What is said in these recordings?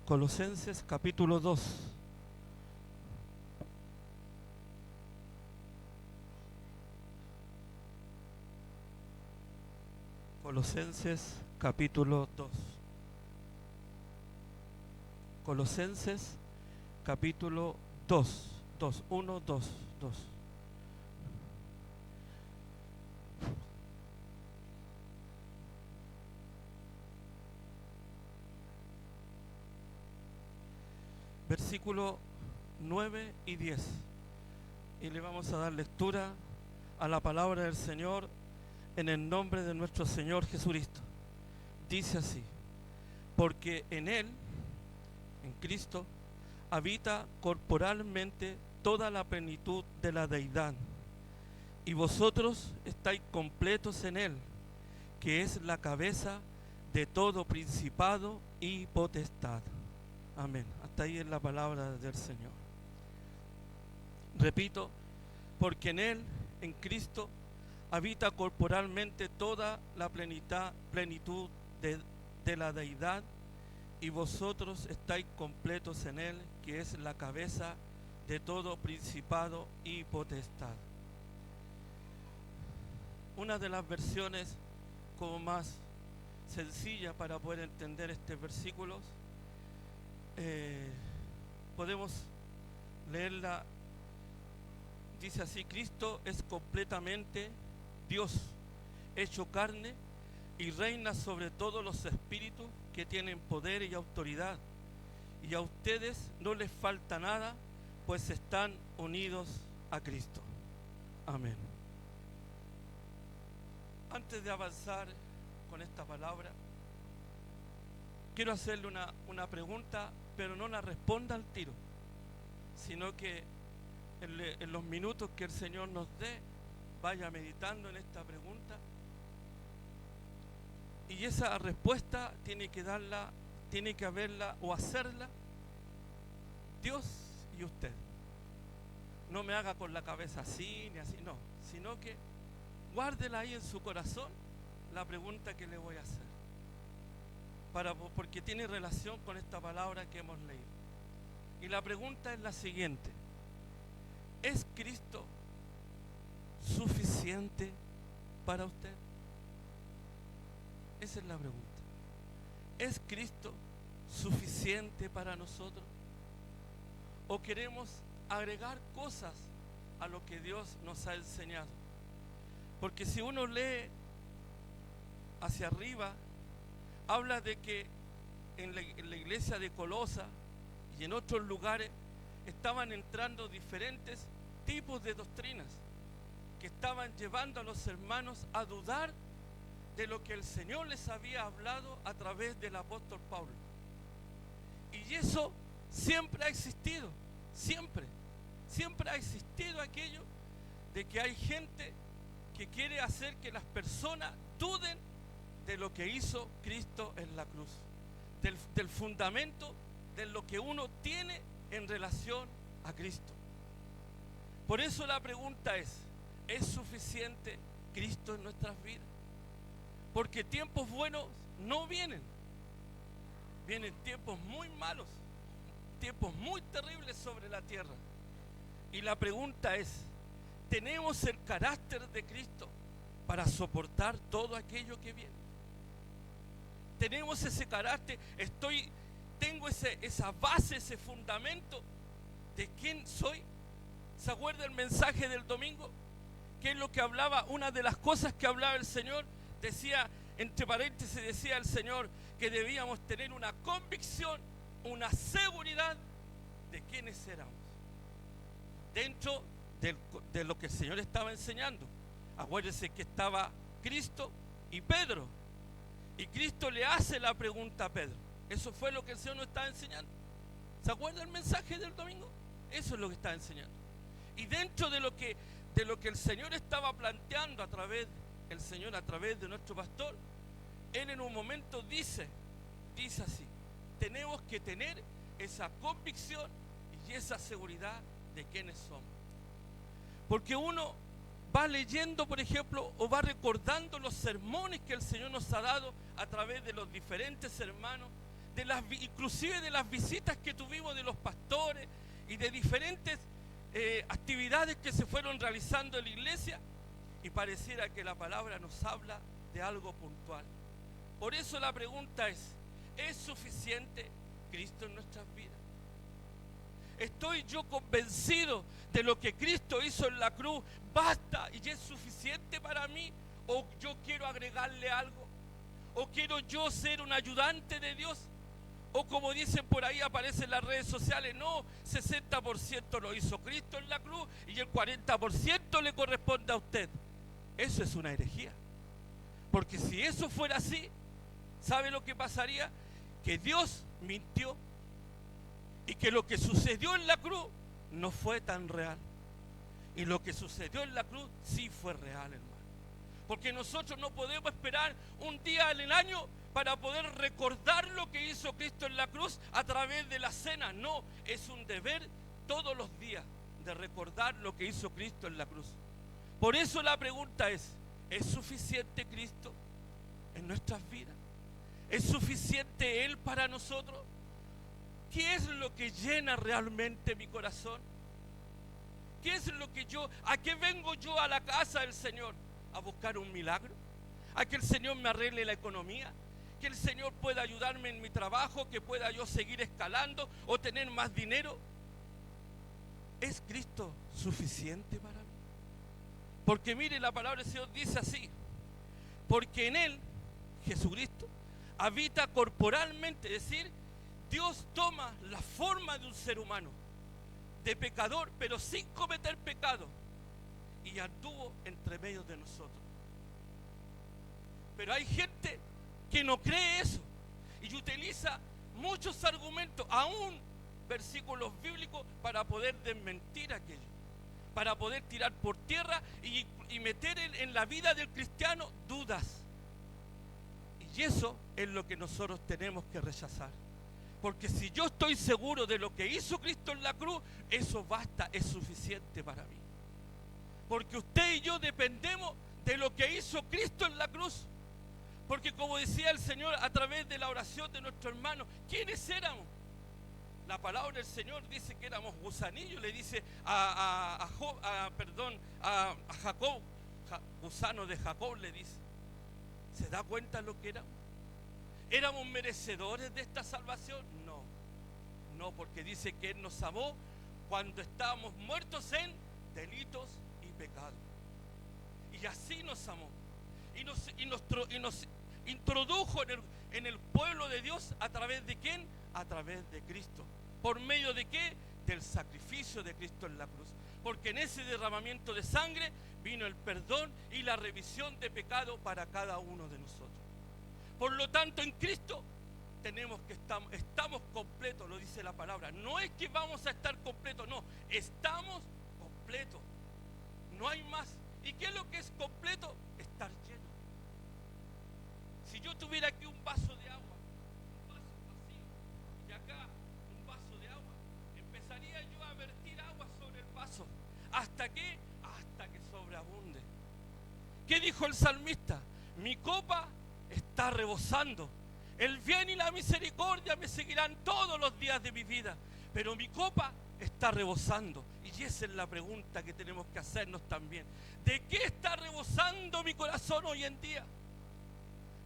Colosenses capítulo 2. Colosenses capítulo 2. Colosenses capítulo 2. 2, 1, 2, 2. Versículo 9 y 10. Y le vamos a dar lectura a la palabra del Señor en el nombre de nuestro Señor Jesucristo. Dice así: porque en Él, en Cristo, habita corporalmente toda la plenitud de la deidad, y vosotros estáis completos en Él, que es la cabeza de todo principado y potestad. Amén. Hasta ahí es la palabra del Señor. Repito, porque en Él, en Cristo, habita corporalmente toda la plenitud de la deidad, y vosotros estáis completos en Él, que es la cabeza de todo principado y potestad. Una de las versiones como más sencilla para poder entender estos versículos, podemos leerla. Dice así: Cristo es completamente Dios, hecho carne, y reina sobre todos los espíritus que tienen poder y autoridad, y a ustedes no les falta nada, pues están unidos a Cristo. Amén. Antes de avanzar con esta palabra, quiero hacerle una pregunta, pero no la responda al tiro, sino que en los minutos que el Señor nos dé, vaya meditando en esta pregunta, y esa respuesta tiene que haberla o hacerla Dios y usted. No me haga con la cabeza así ni así, no, sino que guárdela ahí en su corazón, la pregunta que le voy a hacer, porque tiene relación con esta palabra que hemos leído. Y la pregunta es la siguiente: ¿es Cristo suficiente para usted? Esa es la pregunta. ¿Es Cristo suficiente para nosotros? ¿O queremos agregar cosas a lo que Dios nos ha enseñado? Porque si uno lee hacia arriba, habla de que en la iglesia de Colosa y en otros lugares estaban entrando diferentes tipos de doctrinas que estaban llevando a los hermanos a dudar de lo que el Señor les había hablado a través del apóstol Pablo. Y eso siempre ha existido, siempre ha existido aquello de que hay gente que quiere hacer que las personas duden de lo que hizo Cristo en la cruz, del fundamento de lo que uno tiene en relación a Cristo. Por eso la pregunta ¿es suficiente Cristo en nuestras vidas? Porque tiempos buenos no vienen. Vienen tiempos muy malos, tiempos muy terribles sobre la tierra. Y la pregunta es: ¿tenemos el carácter de Cristo para soportar todo aquello que viene? ¿Tenemos ese carácter? ¿Tengo esa base, ese fundamento de quién soy? ¿Se acuerda el mensaje del domingo? ¿Qué es lo que hablaba? Una de las cosas que hablaba el Señor, decía, entre paréntesis, decía el Señor que debíamos tener una convicción, una seguridad de quiénes éramos dentro de lo que el Señor estaba enseñando. Acuérdense que estaba Cristo y Pedro, y Cristo le hace la pregunta a Pedro. Eso fue lo que el Señor nos estaba enseñando. ¿Se acuerda el mensaje del domingo? Eso es lo que estaba enseñando. Y dentro de lo que el Señor estaba planteando a través de nuestro pastor, Él en un momento dice así: tenemos que tener esa convicción y esa seguridad de quiénes somos. Porque uno va leyendo, por ejemplo, o va recordando los sermones que el Señor nos ha dado a través de los diferentes hermanos, inclusive de las visitas que tuvimos de los pastores y de diferentes actividades que se fueron realizando en la iglesia, y pareciera que la palabra nos habla de algo puntual. Por eso la pregunta ¿es suficiente Cristo en nuestras vidas? ¿Estoy yo convencido de lo que Cristo hizo en la cruz? ¿Basta y es suficiente para mí? ¿O yo quiero agregarle algo? ¿O quiero yo ser un ayudante de Dios? O como dicen por ahí, aparece en las redes sociales, no, 60% lo hizo Cristo en la cruz y el 40% le corresponde a usted. Eso es una herejía. Porque si eso fuera así, ¿sabe lo que pasaría? Que Dios mintió y que lo que sucedió en la cruz no fue tan real. Y lo que sucedió en la cruz sí fue real, hermano. Porque nosotros no podemos esperar un día en el año para poder recordar lo que hizo Cristo en la cruz a través de la cena. No, es un deber todos los días de recordar lo que hizo Cristo en la cruz. Por eso la pregunta ¿es suficiente Cristo en nuestras vidas? ¿Es suficiente Él para nosotros? ¿Qué es lo que llena realmente mi corazón? ¿Qué es lo que a qué vengo yo a la casa del Señor? ¿A buscar un milagro? ¿A que el Señor me arregle la economía? ¿Que el Señor pueda ayudarme en mi trabajo? ¿Que pueda yo seguir escalando o tener más dinero? ¿Es Cristo suficiente para mí? Porque mire, la palabra del Señor dice así: porque en Él, Jesucristo, habita corporalmente, es decir, Dios toma la forma de un ser humano, de pecador, pero sin cometer pecado, y anduvo entre medio de nosotros. Pero hay gente que no cree eso y utiliza muchos argumentos, aún versículos bíblicos, para poder desmentir aquello, para poder tirar por tierra y meter en la vida del cristiano dudas. Y eso es lo que nosotros tenemos que rechazar. Porque si yo estoy seguro de lo que hizo Cristo en la cruz, eso basta, es suficiente para mí. Porque usted y yo dependemos de lo que hizo Cristo en la cruz. Porque como decía el Señor a través de la oración de nuestro hermano, ¿quiénes éramos? La palabra del Señor dice que éramos gusanillos, le dice a Jacob, gusano de Jacob le dice. ¿Se da cuenta lo que éramos? ¿Éramos merecedores de esta salvación? No, porque dice que Él nos amó cuando estábamos muertos en delitos y pecados. Y así nos amó. Y nos introdujo en el pueblo de Dios. ¿A través de quién? A través de Cristo. ¿Por medio de qué? Del sacrificio de Cristo en la cruz. Porque en ese derramamiento de sangre vino el perdón y la remisión de pecado para cada uno de nosotros. Por lo tanto, en Cristo estamos completos, lo dice la palabra. No es que vamos a estar completos, no, estamos completos. No hay más. ¿Y qué es lo que es completo? Estar lleno. Si yo tuviera aquí un vaso de agua, un vaso vacío, y acá un vaso de agua, empezaría yo a vertir agua sobre el vaso. ¿Hasta qué? Hasta que sobreabunde. ¿Qué dijo el salmista? Mi copa está rebosando. El bien y la misericordia me seguirán todos los días de mi vida, pero mi copa está rebosando. Y esa es la pregunta que tenemos que hacernos también. ¿De qué está rebosando mi corazón hoy en día?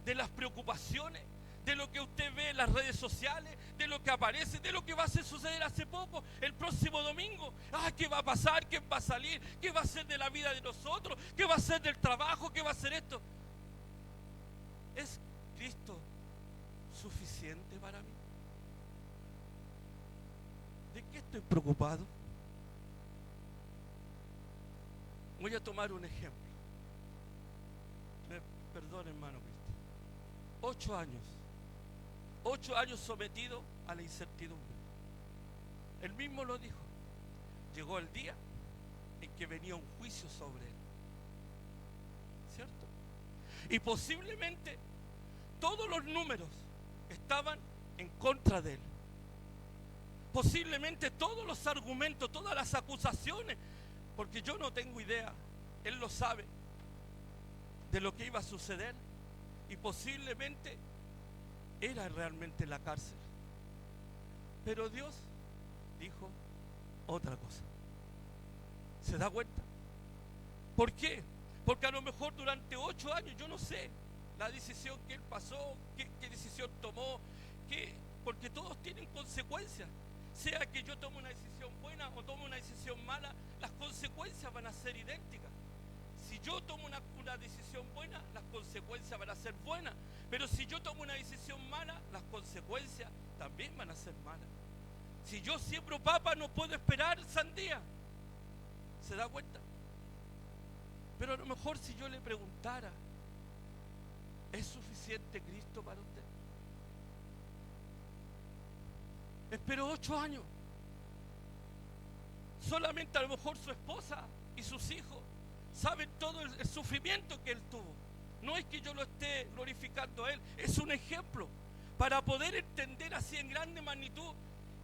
¿De las preocupaciones? ¿De lo que usted ve en las redes sociales? ¿De lo que aparece? ¿De lo que va a suceder hace poco? El próximo domingo. ¿Qué va a pasar? ¿Quién va a salir? ¿Qué va a ser de la vida de nosotros? ¿Qué va a ser del trabajo? ¿Qué va a ser esto? ¿Es Cristo suficiente para mí? ¿De qué estoy preocupado? Voy a tomar un ejemplo. Perdón, hermano Cristo. 8 años sometido a la incertidumbre. Él mismo lo dijo. Llegó el día en que venía un juicio sobre él. ¿Cierto? Y posiblemente todos los números estaban en contra de él. Posiblemente todos los argumentos, todas las acusaciones, porque yo no tengo idea, él lo sabe, de lo que iba a suceder. Y posiblemente era realmente la cárcel. Pero Dios dijo otra cosa. ¿Se da cuenta? ¿Por qué? Porque a lo mejor durante 8 años, yo no sé, la decisión que él pasó, qué decisión tomó, porque todos tienen consecuencias. Sea que yo tome una decisión buena o tome una decisión mala, las consecuencias van a ser idénticas. Si yo tomo una decisión buena, las consecuencias van a ser buenas. Pero si yo tomo una decisión mala, las consecuencias también van a ser malas. Si yo siembro papa, no puedo esperar sandía. ¿Se da cuenta? Pero a lo mejor si yo le preguntara, ¿es suficiente Cristo para usted? Esperó 8 años. Solamente a lo mejor su esposa y sus hijos saben todo el sufrimiento que él tuvo. No es que yo lo esté glorificando a él, es un ejemplo para poder entender así en grande magnitud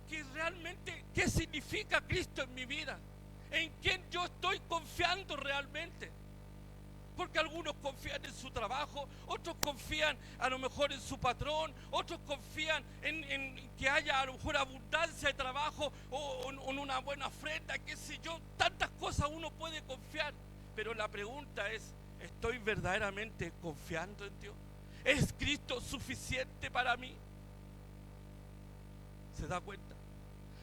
que realmente qué significa Cristo en mi vida, en quién yo estoy confiando realmente. Porque algunos confían en su trabajo, otros confían a lo mejor en su patrón, otros confían en que haya a lo mejor abundancia de trabajo o en una buena ofrenda, qué sé yo. Tantas cosas uno puede confiar. Pero la pregunta es, ¿estoy verdaderamente confiando en Dios? ¿Es Cristo suficiente para mí? ¿Se da cuenta?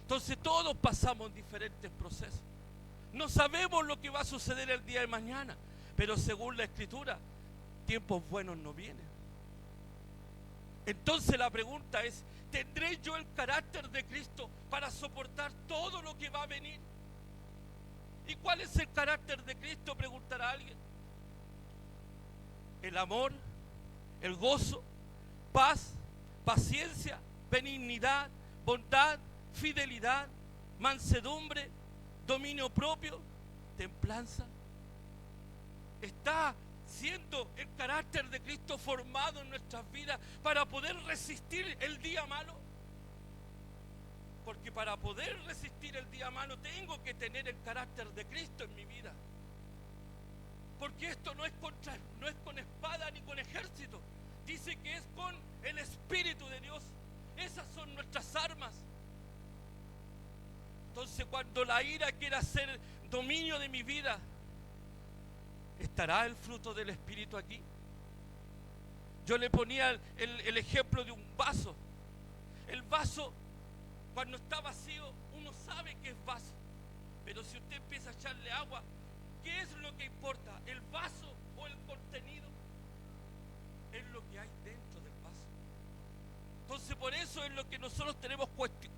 Entonces todos pasamos diferentes procesos. No sabemos lo que va a suceder el día de mañana. Pero según la Escritura, tiempos buenos no vienen. Entonces la pregunta es, ¿tendré yo el carácter de Cristo para soportar todo lo que va a venir? ¿Y cuál es el carácter de Cristo? Preguntará alguien. El amor, el gozo, paz, paciencia, benignidad, bondad, fidelidad, mansedumbre, dominio propio, templanza. Está siendo el carácter de Cristo formado en nuestras vidas para poder resistir el día malo. Porque para poder resistir el día malo tengo que tener el carácter de Cristo en mi vida. Porque esto no es con espada ni con ejército. Dice que es con el Espíritu de Dios. Esas son nuestras armas. Entonces cuando la ira quiera hacer dominio de mi vida, ¿estará el fruto del Espíritu aquí? Yo le ponía el ejemplo de un vaso. El vaso, cuando está vacío, uno sabe que es vaso. Pero si usted empieza a echarle agua, ¿qué es lo que importa? ¿El vaso o el contenido? Es lo que hay dentro del vaso. Entonces por eso es lo que nosotros tenemos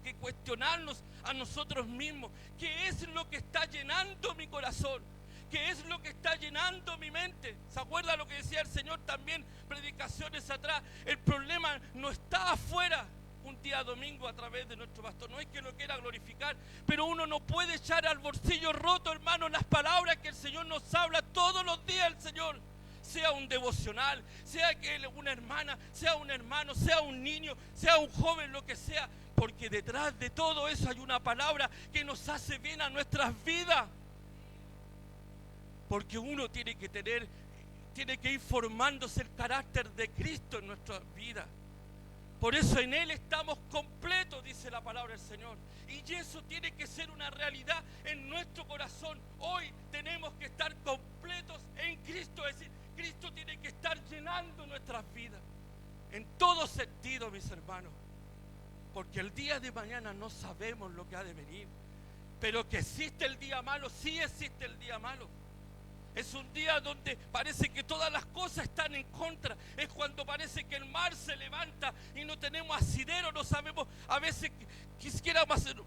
que cuestionarnos a nosotros mismos. ¿Qué es lo que está llenando mi corazón? ¿Qué es lo que está llenando mi mente? ¿Se acuerda lo que decía el Señor también predicaciones atrás? El problema no está afuera. Un día domingo a través de nuestro pastor, no es que lo quiera glorificar, pero uno no puede echar al bolsillo roto, hermano, las palabras que el Señor nos habla todos los días, el Señor. Sea un devocional, sea que una hermana, sea un hermano, sea un niño, sea un joven, lo que sea, porque detrás de todo eso hay una palabra que nos hace bien a nuestras vidas. Porque uno tiene que ir formándose el carácter de Cristo en nuestra vida. Por eso en Él estamos completos, dice la palabra del Señor. Y eso tiene que ser una realidad en nuestro corazón. Hoy tenemos que estar completos en Cristo. Es decir, Cristo tiene que estar llenando nuestras vidas. En todo sentido, mis hermanos. Porque el día de mañana no sabemos lo que ha de venir. Pero que existe el día malo, sí existe el día malo. Es un día donde parece que todas las cosas están en contra. Es cuando parece que el mar se levanta y no tenemos asidero, no sabemos. A veces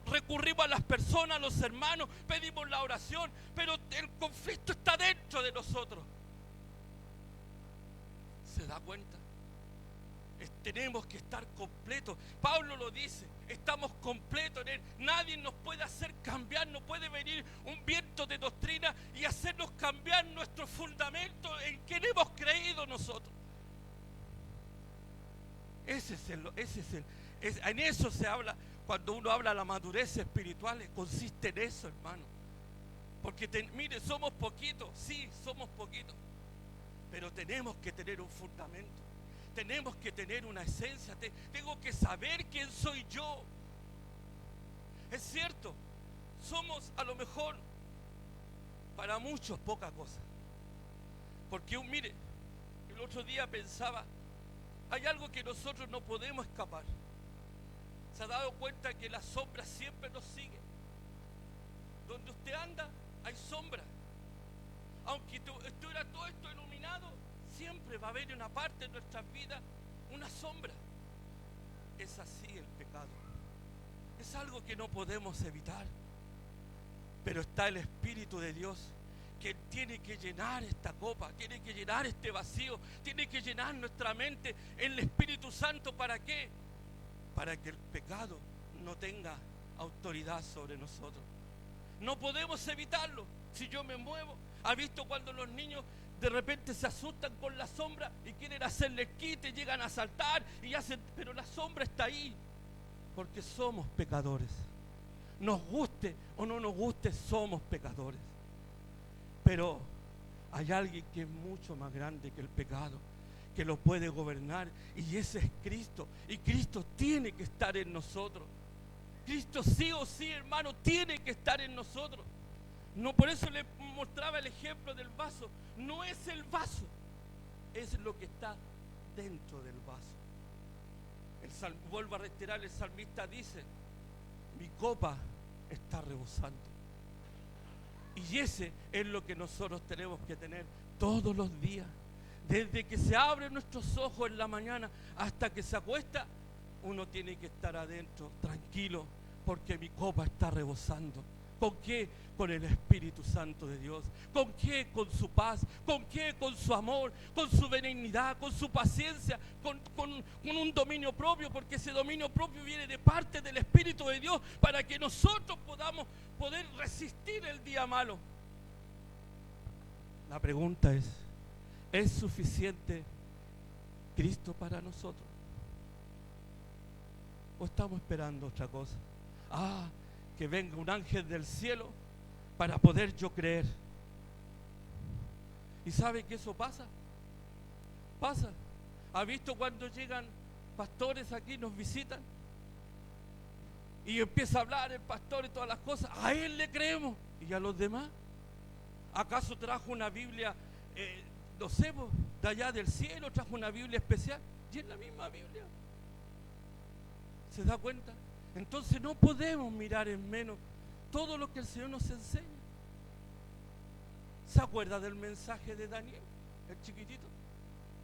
recurrimos a las personas, a los hermanos, pedimos la oración, pero el conflicto está dentro de nosotros. ¿Se da cuenta? Tenemos que estar completos. Pablo lo dice, estamos completos en Él. Nadie nos puede hacer cambiar, no puede venir un viento de doctrina y hacernos cambiar nuestro fundamento en quien hemos creído nosotros. En eso se habla, cuando uno habla de la madurez espiritual, consiste en eso, hermano. Porque mire, somos poquitos, sí, somos poquitos, pero tenemos que tener un fundamento. Tenemos que tener una esencia. Tengo que saber quién soy yo. Es cierto, somos a lo mejor para muchos poca cosa. Porque mire, el otro día pensaba, hay algo que nosotros no podemos escapar. ¿Se ha dado cuenta que la sombra siempre nos sigue? Donde usted anda, hay sombra. Aunque estuviera todo esto iluminado, siempre va a haber una parte de nuestras vidas, una sombra. Es así el pecado. Es algo que no podemos evitar. Pero está el Espíritu de Dios, que tiene que llenar esta copa, tiene que llenar este vacío, tiene que llenar nuestra mente. El Espíritu Santo, ¿para qué? Para que el pecado no tenga autoridad sobre nosotros. No podemos evitarlo. Si yo me muevo, ¿ha visto cuando los niños de repente se asustan con la sombra y quieren hacerle quite, llegan a saltar y hacen, pero la sombra está ahí? Porque somos pecadores. Nos guste o no nos guste, somos pecadores. Pero hay alguien que es mucho más grande que el pecado, que lo puede gobernar, y ese es Cristo. Y Cristo tiene que estar en nosotros. Cristo sí o sí, hermano, tiene que estar en nosotros. No, por eso le mostraba el ejemplo del vaso. No es el vaso, es lo que está dentro del vaso. Vuelvo a reiterar, el salmista dice: mi copa está rebosando. Y ese es lo que nosotros tenemos que tener todos los días. Desde que se abren nuestros ojos en la mañana hasta que se acuesta, uno tiene que estar adentro, tranquilo, porque mi copa está rebosando. ¿Con qué? Con el Espíritu Santo de Dios. ¿Con qué? Con su paz. ¿Con qué? Con su amor, con su benignidad, con su paciencia, con un dominio propio, porque ese dominio propio viene de parte del Espíritu de Dios para que nosotros podamos poder resistir el día malo. La pregunta ¿es suficiente Cristo para nosotros? ¿O estamos esperando otra cosa? Que venga un ángel del cielo para poder yo creer. ¿Y sabe que eso pasa? Pasa. ¿Ha visto cuando llegan pastores aquí, nos visitan? Y empieza a hablar el pastor y todas las cosas. A él le creemos. ¿Y a los demás? ¿Acaso trajo una Biblia, no sé, de allá del cielo? ¿Trajo una Biblia especial? Y es la misma Biblia. ¿Se da cuenta? Entonces no podemos mirar en menos todo lo que el Señor nos enseña. ¿Se acuerda del mensaje de Daniel, el chiquitito?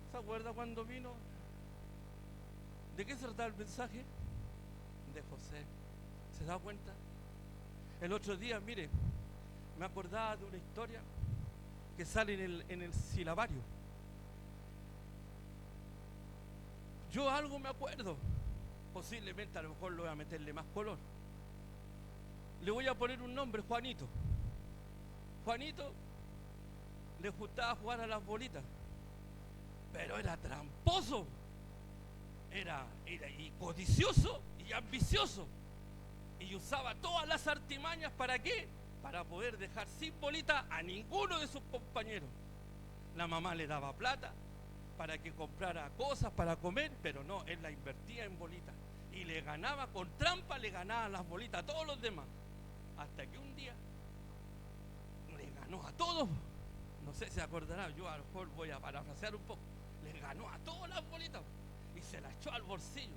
¿Se acuerda cuando vino? ¿De qué se trataba el mensaje? De José. ¿Se da cuenta? El otro día, mire, me acordaba de una historia que sale en el silabario. Yo algo me acuerdo. Posiblemente a lo mejor lo voy a meterle más color. Le voy a poner un nombre: Juanito. Juanito le gustaba jugar a las bolitas, pero era tramposo, era y codicioso y ambicioso, y usaba todas las artimañas. ¿Para qué? Para poder dejar sin bolita a ninguno de sus compañeros. La mamá le daba plata para que comprara cosas para comer, pero no, él la invertía en bolitas y le ganaba con trampa, le ganaba las bolitas a todos los demás, hasta que un día le ganó a todos. No sé si se acordará, yo a lo mejor voy a parafrasear un poco. Le ganó a todas las bolitas y se las echó al bolsillo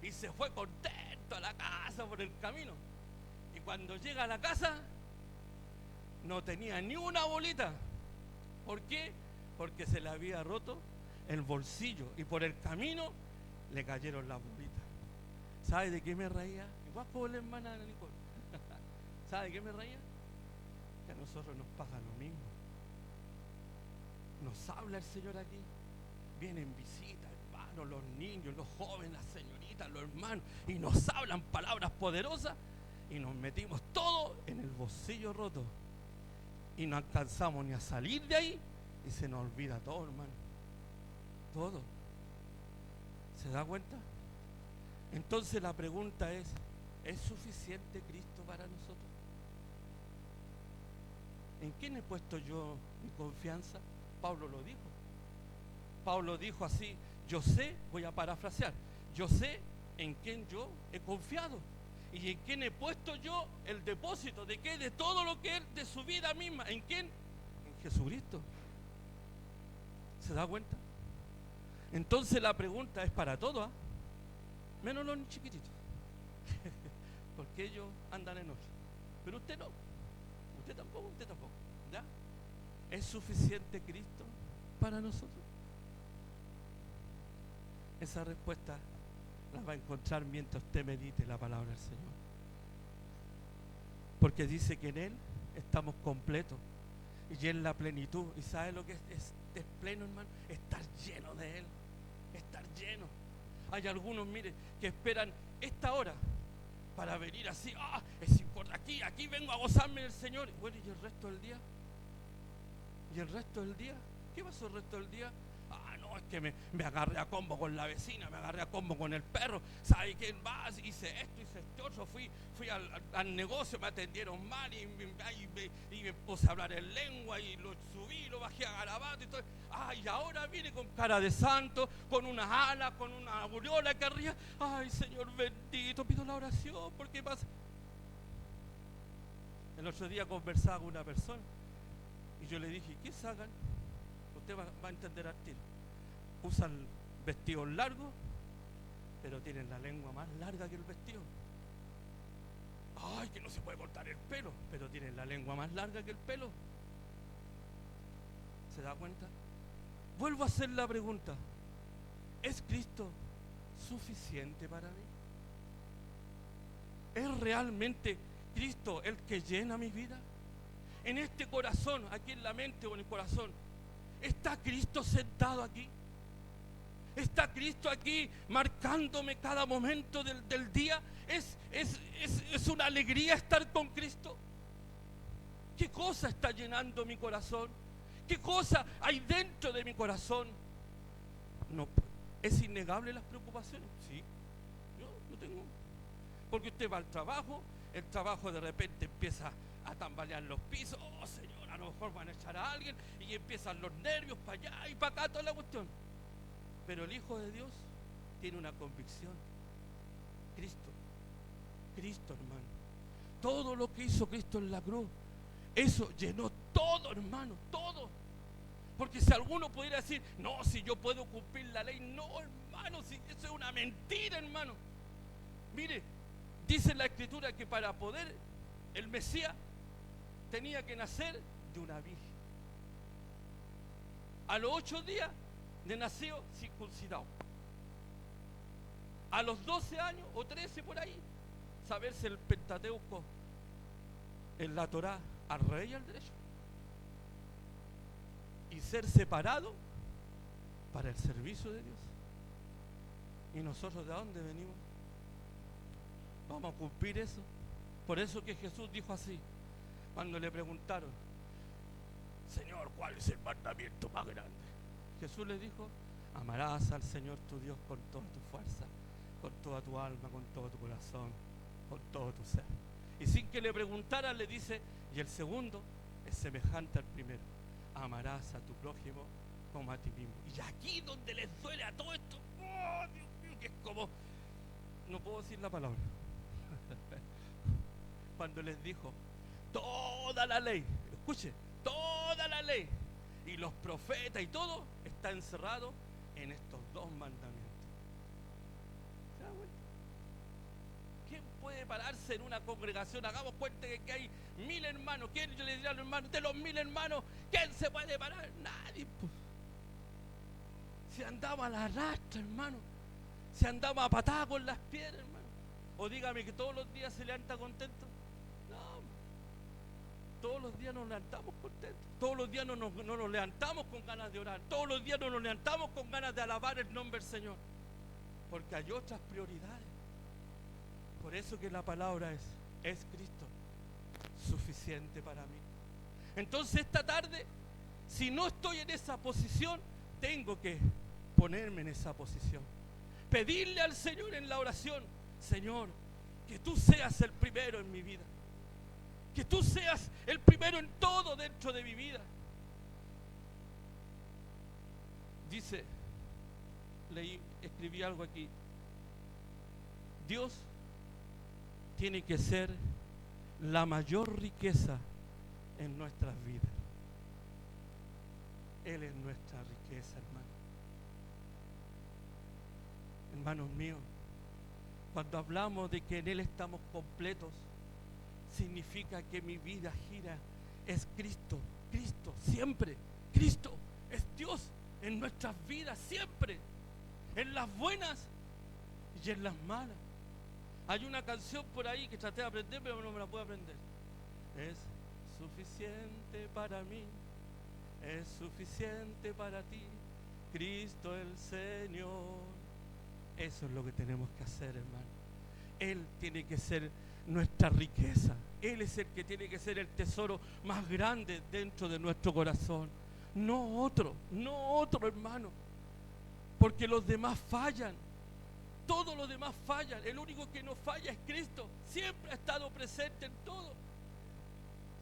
y se fue contento a la casa por el camino. Y cuando llega a la casa no tenía ni una bolita. ¿Por qué? Porque se le había roto el bolsillo y por el camino le cayeron las bolitas. ¿Sabe de qué me reía? Igual como la hermana Nicole. ¿Sabe de qué me reía? Que a nosotros nos pasa lo mismo. Nos habla el Señor aquí. Vienen visitas, hermanos, los niños, los jóvenes, las señoritas, los hermanos, y nos hablan palabras poderosas y nos metimos todo en el bolsillo roto. Y no alcanzamos ni a salir de ahí y se nos olvida todo, hermano. Todo. ¿Se da cuenta? Entonces la pregunta ¿es suficiente Cristo para nosotros? ¿En quién he puesto yo mi confianza? Pablo lo dijo. Pablo dijo así: yo sé, voy a parafrasear, yo sé en quién yo he confiado. ¿Y en quién he puesto yo el depósito? ¿De qué? De todo lo que Él, de su vida misma. ¿En quién? En Jesucristo. ¿Se da cuenta? Entonces la pregunta es para todos, ¿eh? Menos los chiquititos. Porque ellos andan en otro. Pero usted no. Usted tampoco, usted tampoco. ¿Ya? ¿Es suficiente Cristo para nosotros? Esa respuesta la va a encontrar mientras usted medite la palabra del Señor. Porque dice que en Él estamos completos y en la plenitud. ¿Y sabe lo que es pleno, hermano? Estar lleno de Él. Estar lleno. Hay algunos, mire, que esperan esta hora para venir así. Es importante, aquí vengo a gozarme del Señor. Bueno, ¿y el resto del día? ¿Y el resto del día? ¿Qué pasó el resto del día? No, es que me agarré a combo con la vecina, me agarré a combo con el perro. ¿Sabe quién más? Hice esto, hice este otro. Fui al negocio, me atendieron mal y me puse a hablar en lengua y lo subí, lo bajé a garabato y todo. Y ahora viene con cara de santo, con unas alas, con una aureola acá arriba. Ay, Señor bendito, pido la oración, porque pasa. El otro día conversaba con una persona y yo le dije, ¿qué sacan? Usted va a entender al tiro. Usan vestidos largos, pero tienen la lengua más larga que el vestido. Ay, que no se puede cortar el pelo, pero tienen la lengua más larga que el pelo. ¿Se da cuenta? Vuelvo a hacer la pregunta. ¿Es Cristo suficiente para mí? ¿Es realmente Cristo el que llena mi vida? En este corazón, aquí en la mente o en el corazón, ¿está Cristo sentado aquí? ¿Está Cristo aquí marcándome cada momento del día? ¿Es una alegría estar con Cristo? ¿Qué cosa está llenando mi corazón? ¿Qué cosa hay dentro de mi corazón? No, ¿es innegable las preocupaciones? Sí, yo no tengo. Porque usted va al trabajo, el trabajo de repente empieza a tambalear los pisos. Oh, Señor, a lo mejor van a echar a alguien y empiezan los nervios para allá y para acá, toda la cuestión. Pero el Hijo de Dios tiene una convicción. Cristo, hermano. Todo lo que hizo Cristo en la cruz, eso llenó todo, hermano, todo. Porque si alguno pudiera decir, no, si yo puedo cumplir la ley, no, hermano, si eso es una mentira, hermano. Mire, dice la Escritura que para poder el Mesías tenía que nacer de una virgen. A los 8 días de nacido circuncidado. A los 12 años o 13 por ahí, saberse el Pentateuco, en la Torá, al revés y al derecho. Y ser separado para el servicio de Dios. ¿Y nosotros de dónde venimos? Vamos a cumplir eso. Por eso que Jesús dijo así, cuando le preguntaron, Señor, ¿cuál es el mandamiento más grande? Jesús le dijo, amarás al Señor tu Dios con toda tu fuerza, con toda tu alma, con todo tu corazón, con todo tu ser. Y sin que le preguntaran, le dice, y el segundo es semejante al primero, amarás a tu prójimo como a ti mismo. Y aquí donde les duele a todo esto, oh, Dios mío, que es como, no puedo decir la palabra, cuando les dijo, toda la ley, escuche, toda la ley y los profetas y todo está encerrado en estos 2 mandamientos. ¿Se da cuenta? ¿Quién puede pararse en una congregación? Hagamos cuenta que hay 1000 hermanos. ¿Quién, yo le diría a los hermanos, de los 1000 hermanos, quién se puede parar? Nadie, pues. Si andaba a la rastra, hermano, si andaba a patada con las piedras, hermano. O dígame que todos los días se levanta contento. No, todos los días nos levantamos contentos. Todos los días no nos levantamos con ganas de orar. Todos los días no nos levantamos con ganas de alabar el nombre del Señor. Porque hay otras prioridades. Por eso que la palabra es Cristo suficiente para mí. Entonces esta tarde, si no estoy en esa posición, tengo que ponerme en esa posición. Pedirle al Señor en la oración, Señor, que tú seas el primero en mi vida. Que tú seas el primero en todo dentro de mi vida. Dice, escribí algo aquí. Dios tiene que ser la mayor riqueza en nuestras vidas. Él es nuestra riqueza, hermano. Hermanos míos, cuando hablamos de que en Él estamos completos, significa que mi vida gira, es Cristo, Cristo, siempre. Cristo es Dios en nuestras vidas, siempre. En las buenas y en las malas. Hay una canción por ahí que traté de aprender, pero no me la puedo aprender. Es suficiente para mí, es suficiente para ti, Cristo el Señor. Eso es lo que tenemos que hacer, hermano. Él tiene que ser nuestra riqueza. Él es el que tiene que ser el tesoro más grande dentro de nuestro corazón. No otro, hermano. Porque los demás fallan. Todos los demás fallan. El único que no falla es Cristo. Siempre ha estado presente en todo.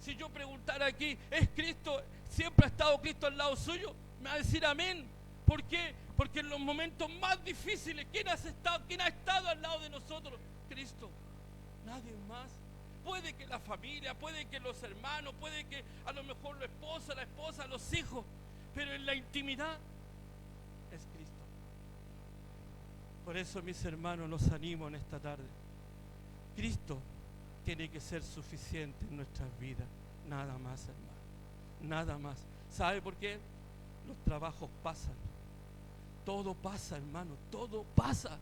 Si yo preguntara aquí, ¿es Cristo? ¿Siempre ha estado Cristo al lado suyo? Me va a decir amén. ¿Por qué? Porque en los momentos más difíciles, ¿quién ha estado al lado de nosotros? Cristo. Nadie más. Puede que la familia, puede que los hermanos, puede que a lo mejor la esposa, los hijos, pero en la intimidad es Cristo. Por eso, mis hermanos, los animo en esta tarde. Cristo tiene que ser suficiente en nuestras vidas. Nada más, hermano. Nada más. ¿Sabe por qué? Los trabajos pasan. Todo pasa, hermano. Todo pasa.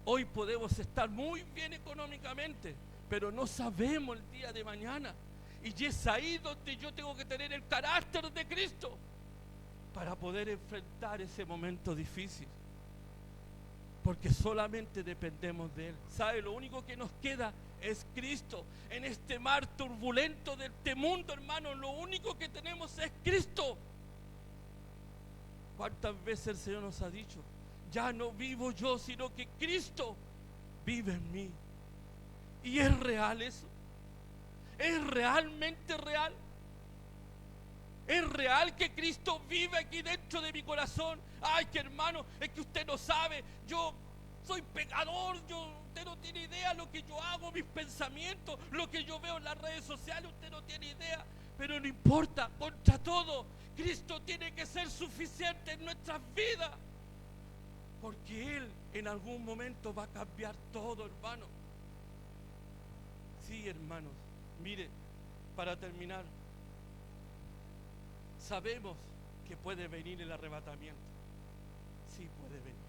Hoy podemos estar muy bien económicamente, pero no sabemos el día de mañana. Y es ahí donde yo tengo que tener el carácter de Cristo para poder enfrentar ese momento difícil. Porque solamente dependemos de Él. ¿Sabe? Lo único que nos queda es Cristo. En este mar turbulento de este mundo, hermano, lo único que tenemos es Cristo. ¿Cuántas veces el Señor nos ha dicho? Ya no vivo yo, sino que Cristo vive en mí. Y es real eso. Es realmente real. Es real que Cristo vive aquí dentro de mi corazón. Ay, que hermano, es que usted no sabe. Yo soy pecador. Usted no tiene idea lo que yo hago, mis pensamientos, lo que yo veo en las redes sociales. Usted no tiene idea. Pero no importa, contra todo, Cristo tiene que ser suficiente en nuestras vidas. Porque Él en algún momento va a cambiar todo, hermano. Sí, hermanos. Mire, para terminar, sabemos que puede venir el arrebatamiento. Sí, puede venir.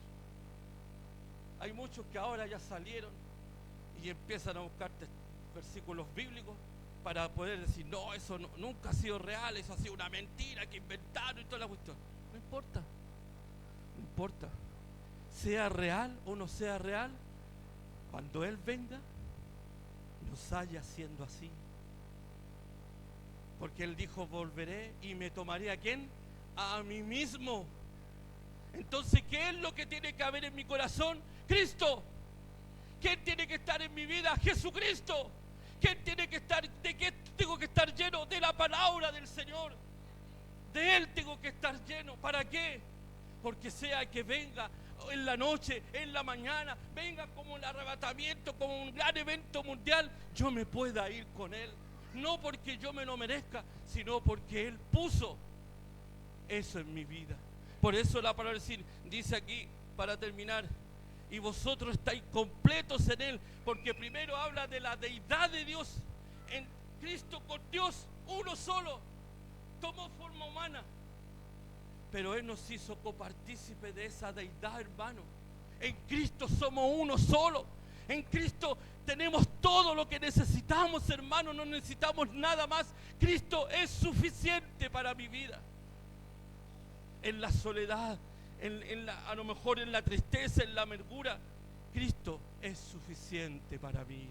Hay muchos que ahora ya salieron y empiezan a buscar versículos bíblicos para poder decir, no, eso nunca ha sido real, eso ha sido una mentira que inventaron y toda la cuestión. No importa, no importa. Sea real o no sea real, cuando Él venga, nos haya siendo así. Porque Él dijo, volveré y me tomaré ¿a quién? A mí mismo. Entonces, ¿qué es lo que tiene que haber en mi corazón? Cristo. ¿Quién tiene que estar en mi vida? Jesucristo. ¿Quién tiene que estar? ¿De qué tengo que estar lleno? De la palabra del Señor. De Él tengo que estar lleno. ¿Para qué? Porque sea que venga en la noche, en la mañana, venga como el arrebatamiento, como un gran evento mundial, yo me pueda ir con Él. No porque yo me lo merezca, sino porque Él puso eso en mi vida. Por eso la palabra dice aquí, para terminar, y vosotros estáis completos en Él, porque primero habla de la deidad de Dios, en Cristo con Dios, uno solo, tomó forma humana, pero Él nos hizo copartícipe de esa deidad, hermano. En Cristo somos uno solo. En Cristo tenemos todo lo que necesitamos, hermano. No necesitamos nada más. Cristo es suficiente para mi vida. En la soledad, a lo mejor en la tristeza, en la amargura, Cristo es suficiente para mí.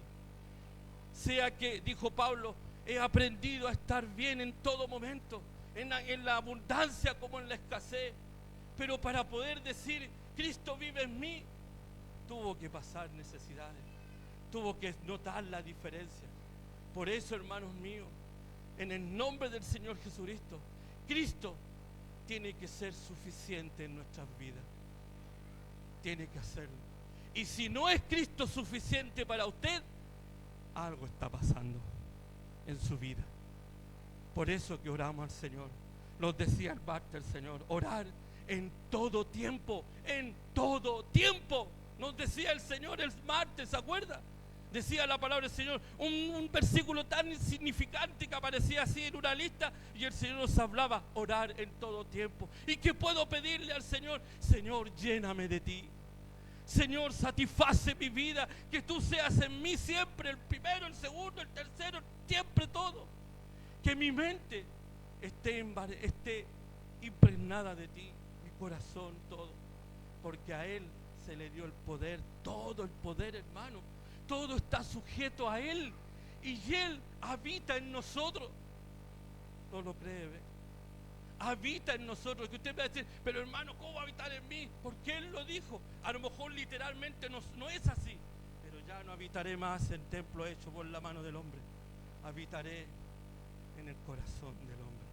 Sea que, dijo Pablo, he aprendido a estar bien en todo momento. En la abundancia como en la escasez. Pero para poder decir Cristo vive en mí, tuvo que pasar necesidades, tuvo que notar la diferencia. Por eso, hermanos míos, en el nombre del Señor Jesucristo, Cristo tiene que ser suficiente en nuestras vidas. Tiene que hacerlo. Y si no es Cristo suficiente para usted, algo está pasando en su vida. Por eso que oramos al Señor. Nos decía el martes el Señor, orar en todo tiempo, en todo tiempo. Nos decía el Señor el martes, ¿se acuerda? Decía la palabra del Señor, un versículo tan insignificante que aparecía así en una lista, y el Señor nos hablaba, orar en todo tiempo. ¿Y qué puedo pedirle al Señor? Señor, lléname de ti. Señor, satisface mi vida, que tú seas en mí siempre el primero, el segundo, el tercero, siempre todo. Que mi mente esté impregnada de ti, mi corazón, todo. Porque a Él se le dio el poder, todo el poder, hermano. Todo está sujeto a Él. Y Él habita en nosotros. ¿No lo cree? ¿Ve? Habita en nosotros. Que usted me va a decir, pero hermano, ¿cómo va a habitar en mí? Porque Él lo dijo. A lo mejor literalmente no es así. Pero ya no habitaré más en templo hecho por la mano del hombre. Habitaré en el corazón del hombre.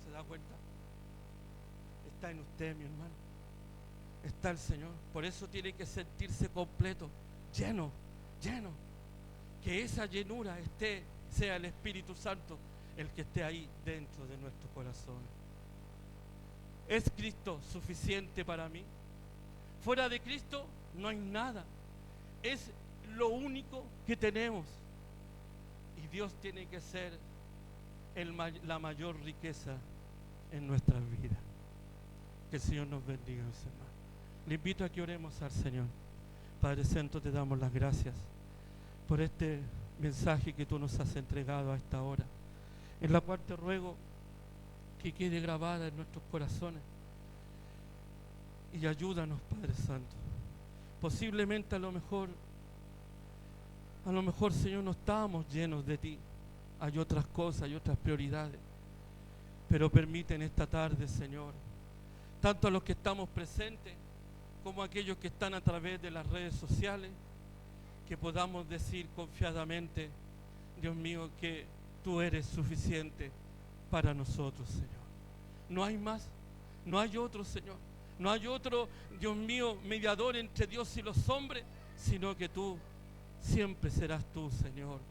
¿Se da cuenta? Está en usted, mi hermano. Está el Señor. Por eso tiene que sentirse completo, lleno. Que esa llenura sea el Espíritu Santo el que esté ahí dentro de nuestro corazón. ¿Es Cristo suficiente para mí? Fuera de Cristo no hay nada. Es lo único que tenemos. Y Dios tiene que ser la mayor riqueza en nuestras vidas. Que el Señor nos bendiga, mis hermanos. Le invito a que oremos al Señor. Padre Santo, te damos las gracias por este mensaje que tú nos has entregado a esta hora, en la cual te ruego que quede grabada en nuestros corazones. Y ayúdanos, Padre Santo. Posiblemente a lo mejor, Señor, no estábamos llenos de ti. Hay otras cosas, hay otras prioridades. Pero permite en esta tarde, Señor, tanto a los que estamos presentes como a aquellos que están a través de las redes sociales, que podamos decir confiadamente, Dios mío, que tú eres suficiente para nosotros, Señor. No hay más, no hay otro, Señor. No hay otro, Dios mío, mediador entre Dios y los hombres, sino que tú siempre serás tú, Señor,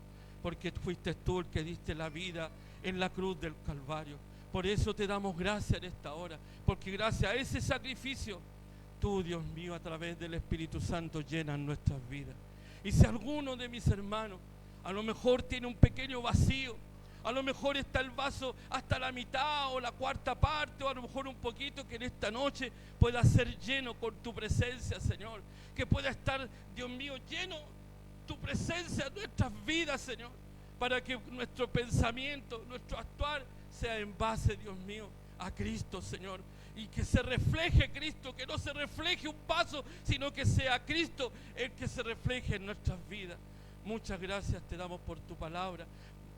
porque fuiste tú el que diste la vida en la cruz del Calvario. Por eso te damos gracias en esta hora, porque gracias a ese sacrificio, tú, Dios mío, a través del Espíritu Santo llenas nuestras vidas. Y si alguno de mis hermanos a lo mejor tiene un pequeño vacío, a lo mejor está el vaso hasta la mitad o la cuarta parte, o a lo mejor un poquito, que en esta noche pueda ser lleno con tu presencia, Señor. Que pueda estar, Dios mío, lleno tu presencia en nuestras vidas, Señor, para que nuestro pensamiento, nuestro actuar sea en base, Dios mío, a Cristo, Señor. Y que se refleje Cristo, que no se refleje un vaso, sino que sea Cristo el que se refleje en nuestras vidas. Muchas gracias te damos por tu palabra.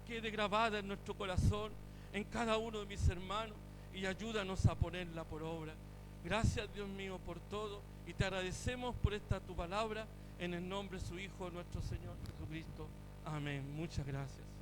Quede grabada en nuestro corazón, en cada uno de mis hermanos, y ayúdanos a ponerla por obra. Gracias, Dios mío, por todo, y te agradecemos por esta tu palabra, en el nombre de su Hijo, nuestro Señor Jesucristo. Amén. Muchas gracias.